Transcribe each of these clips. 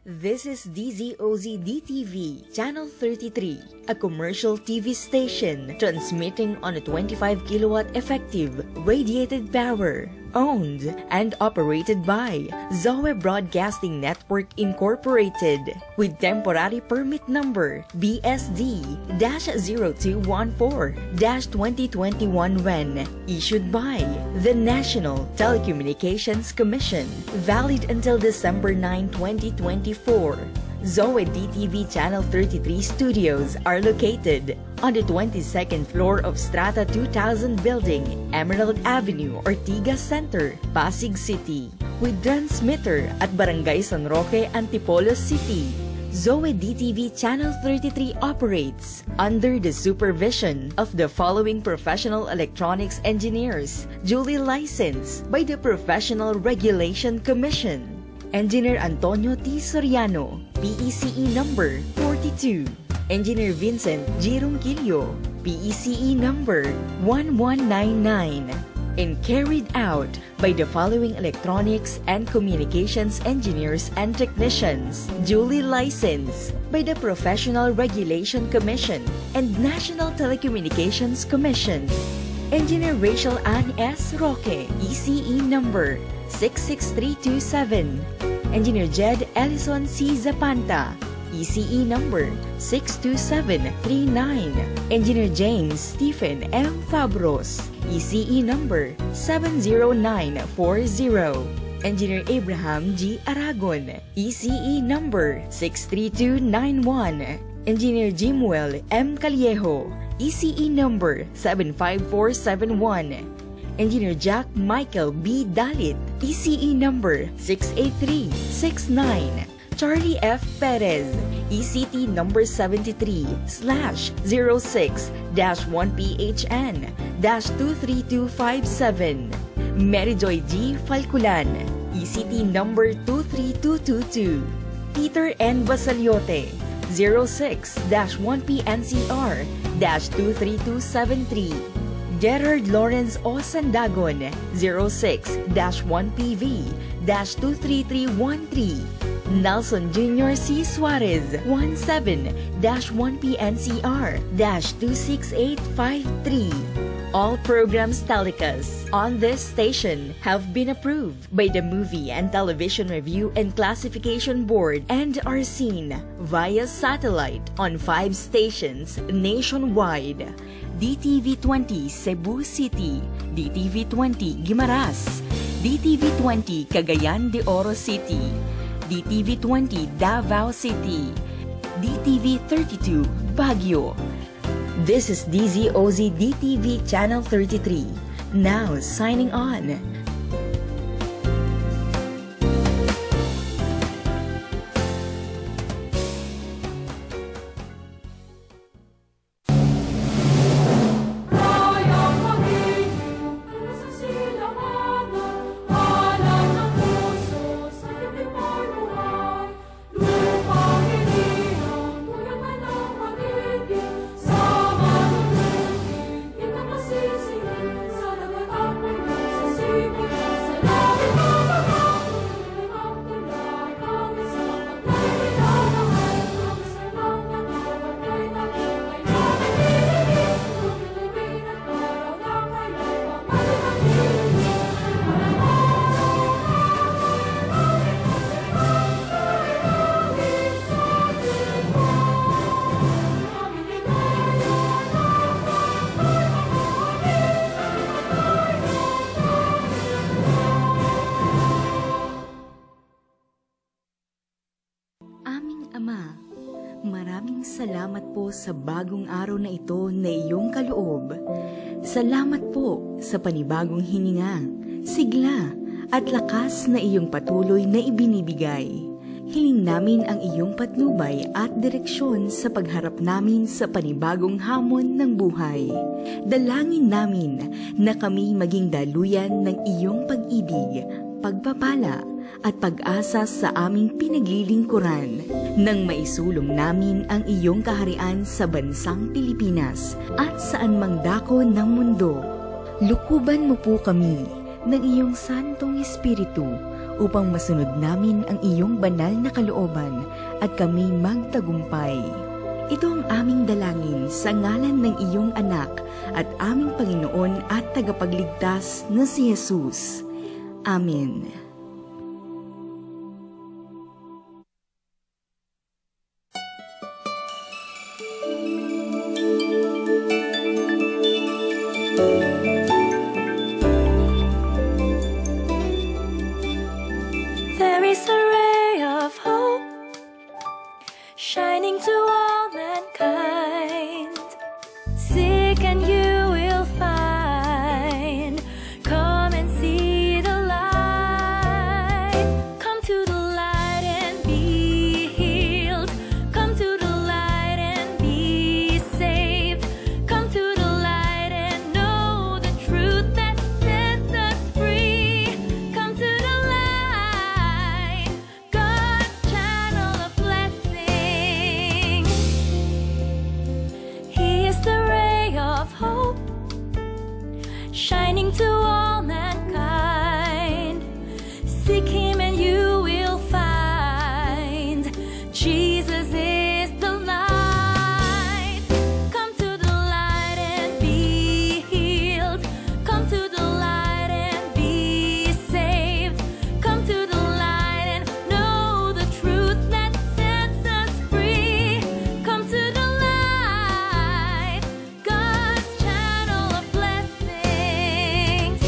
This is DZOZ DTV, Channel 33, a commercial TV station transmitting on a 25 kilowatt effective radiated power, owned and operated by Zoe Broadcasting Network Incorporated, with temporary permit number BSD-0214-2021 when issued by the National Telecommunications Commission, valid until December 9, 2024. Zoe DTV Channel 33 studios are located on the 22nd floor of Strata 2000 Building, Emerald Avenue, Ortigas Center, Pasig City, with transmitter at Barangay San Roque, Antipolo City. Zoe DTV Channel 33 operates under the supervision of the following professional electronics engineers, duly licensed by the Professional Regulation Commission. Engineer Antonio T. Soriano, PECE number 42. Engineer Vincent G. Ronquillo, PECE number 1199. And carried out by the following electronics and communications engineers and technicians, duly licensed by the Professional Regulation Commission and National Telecommunications Commission. Engineer Rachel Ann S. Roque, ECE number 66327. Engineer Jed Ellison C. Zapanta, ECE number 62739. Engineer James Stephen M. Fabros, ECE number 70940. Engineer Abraham G. Aragon, ECE number 63291. Engineer Jimuel M. Callejo, ECE number 75471. Engineer Jack Michael B. Dalit, ECE number 68369. Charlie F. Perez, ECT number 73/06-1PHN-23257. Merijoy G. Falculan, ECT number 23222. Peter N. Basaliote, 06-1PNCR-23273. Gerard Lawrence O. Sandagon, 06-1PV-23313. Nelson Jr. C. Suarez, 17-1PNCR-26853. All programs telecast on this station have been approved by the Movie and Television Review and Classification Board and are seen via satellite on 5 stations nationwide. DTV20 Cebu City, DTV20 Guimaras, DTV20 Cagayan de Oro City, DTV20 Davao City, DTV32 Baguio. This is DZOZ DTV Channel 33, now signing on. Salamat po sa bagong araw na ito na iyong kaloob. Salamat po sa panibagong hininga, sigla at lakas na iyong patuloy na ibinibigay. Hiling namin ang iyong patnubay at direksyon sa pagharap namin sa panibagong hamon ng buhay. Dalangin namin na kami maging daluyan ng iyong pag-ibig, pagpapala at pag-asa sa aming pinaglilingkuran nang maisulong namin ang iyong kaharian sa bansang Pilipinas at saan mang dako ng mundo. Lukuban mo po kami ng iyong Santong Espiritu upang masunod namin ang iyong banal na kalooban at kami magtagumpay. Ito ang aming dalangin sa ngalan ng iyong anak at aming Panginoon at tagapagligtas na si Jesus. Amen. There is a ray of hope shining to all mankind. Seek and you will find. Come and see the light. Come to the light and be healed. Come to the light and be saved. Come to the light and know the truth that sets us free. Come to the light, God's channel of blessing. He is the ray of hope shining to all mankind. Seek Him and you will find. Jesus is the light. Come to the light and be healed. Come to the light and be saved. Come to the light and know the truth that sets us free. Come to the light, God's channel of blessings.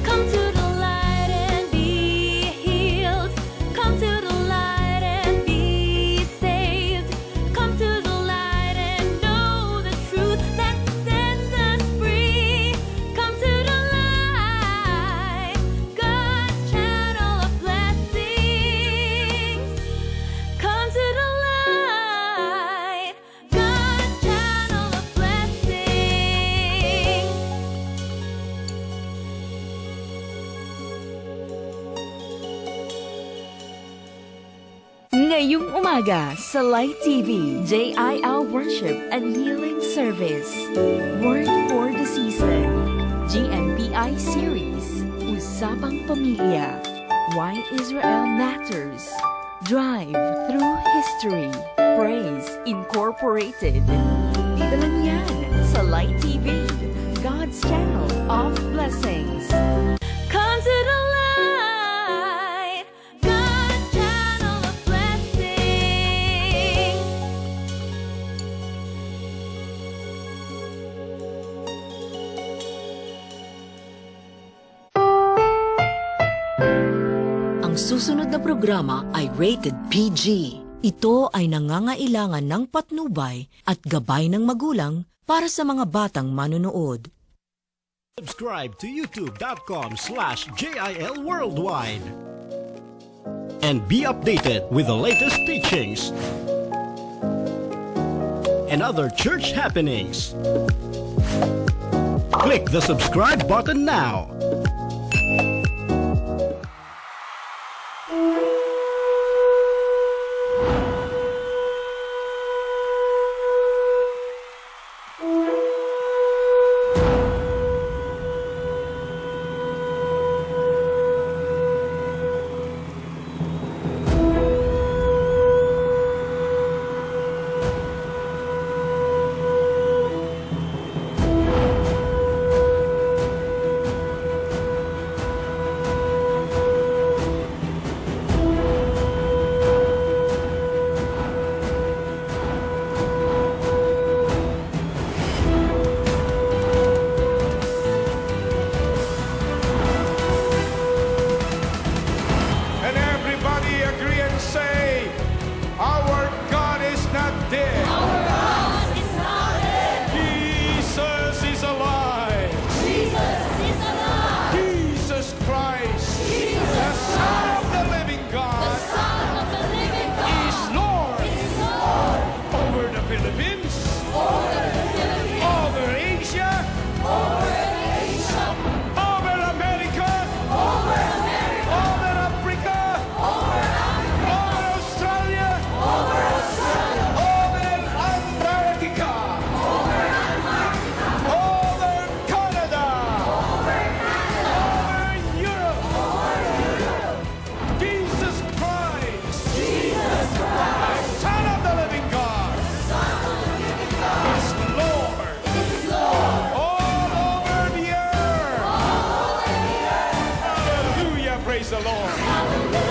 Come to the light and be healed. Come to the light and be saved. Come to the light and know the truth that sets us free. Come to the light, God's channel of blessings. Come to the light, God's channel of blessings. Ngayong umaga sa Light TV, JIL Worship and Healing Service. Word for the Season. GMPI Series. Usapang Pamilya. Why Israel Matters. Drive Through History. Praise Incorporated. Dito lang yan sa Light TV, God's Channel of Blessings. Come to the light, God's channel of blessings. Ang susunod na programa ay rated PG. Ito ay nangangailangan ng patnubay at gabay ng magulang para sa mga batang manonood. Subscribe to youtube.com/JIL Worldwide and be updated with the latest teachings and other church happenings. Click the subscribe button now. Praise the Lord.